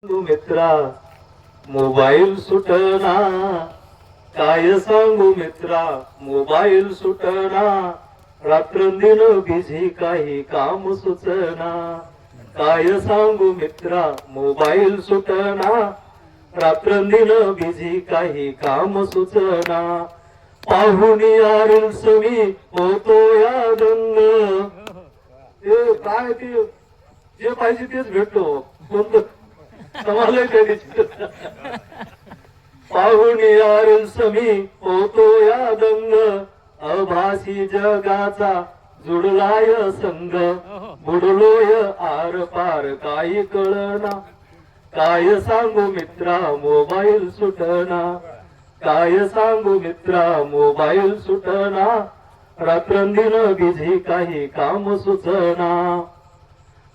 मित्रा मोबाईल सुटना, काय सांगू मित्रा मोबाईल सुटना, रात्रंदिन बिझी काही काम सुचना, काय सांगू मित्रा मोबाईल सुटना, रात्रंदिन बिझी काही काम सुचना, पाहुणी रील्स मी होतो या दंग, ते काय ते जे पाहिजे तेच भेटतो कोणतं समालोय कधीच पाहुणी रील्स मी होतो या दंग, अभासी जगाचा जुडलाय संग, बुडलोय आर पार काही कळना, काय सांगू मित्रा मोबाईल सुटना, काय सांगू मित्रा मोबाईल सुटना, रात्रंदिन बिझी काही काम सुचना,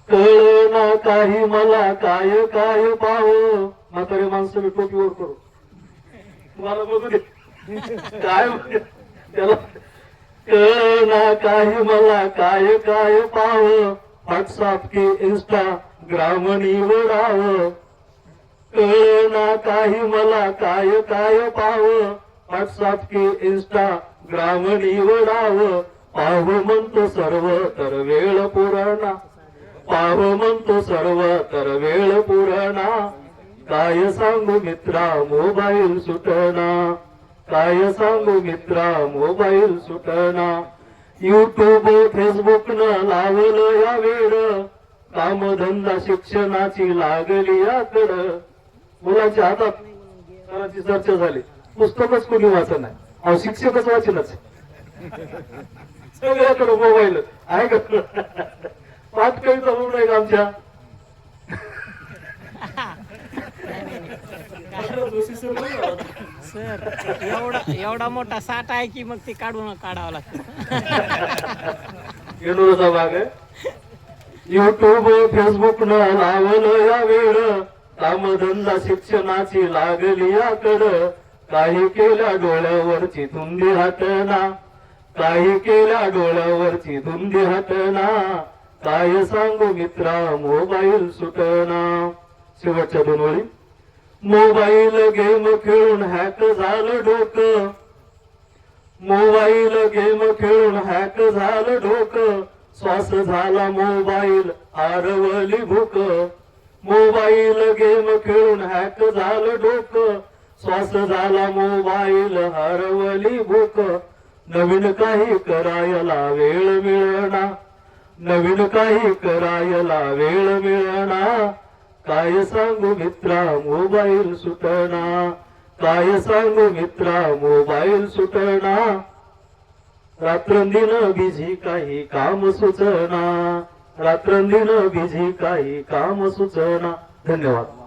कळना काही मला काय काय पाव, म्हातारे माणसं मी टोपीवर करू तुम्हाला बघू दे काय त्याला, कळना काही मला काय काय पाव, व्हॉट्सअप की इंस्टाग्राम निवडाव, कळना काही मला काय काय पाव, व्हॉट्सअप की इंस्टाग्राम निवडाव, पाव म्हणतो सर्व तर वेळ पुराणा, पाव म्हणतो सर्व तर वेळ पुराणा, काय सांगू मित्रा मोबाईल सुटना, काय सांगू मित्रा मोबाईल सुटना, युट्यूब फेसबुक न लावलं या वेळ, कामधंदा शिक्षणाची लागली याकड, मुलांच्या हातात सरांची चर्चा झाली, पुस्तकच कोणी वाचन नाही, अहो शिक्षकच वाचनच सगळ्याकडे मोबाईल आहे का, पाच काही चालू नाही का आमच्या सर एवढा मोठा साठा आहे की मग ते काढावं लागतं गेलोचा भाग आहे, युट्यूब फेसबुक न लावलं या वेळ, कामधंदा शिक्षणाची लागली याकड, काही केल्या डोळ्यावरची धुंदी हटना, काही केल्या डोळ्यावरची धुंदी हटना, काय सांगू मित्रा मोबाईल सुटना, शेवटच्या दोन ओळी, मोबाईल गेम खेळून हॅक झालं डोकं, मोबाईल गेम खेळून हॅक झालं डोकं, श्वास झाला मोबाईल हरवली भूक, मोबाईल गेम खेळून हॅक झालं डोकं, श्वास झाला मोबाईल हरवली भूक, नवीन काही करायला वेळ मिळना, नवीन काही करायला वेळ मिळना, काय सांगू मित्रा मोबाईल सुटना, काय सांगू मित्रा मोबाईल सुटना, रात्रंदिन बिझी काही काम सुचना, रात्रंदिन बिझी काही काम सुचना. धन्यवाद.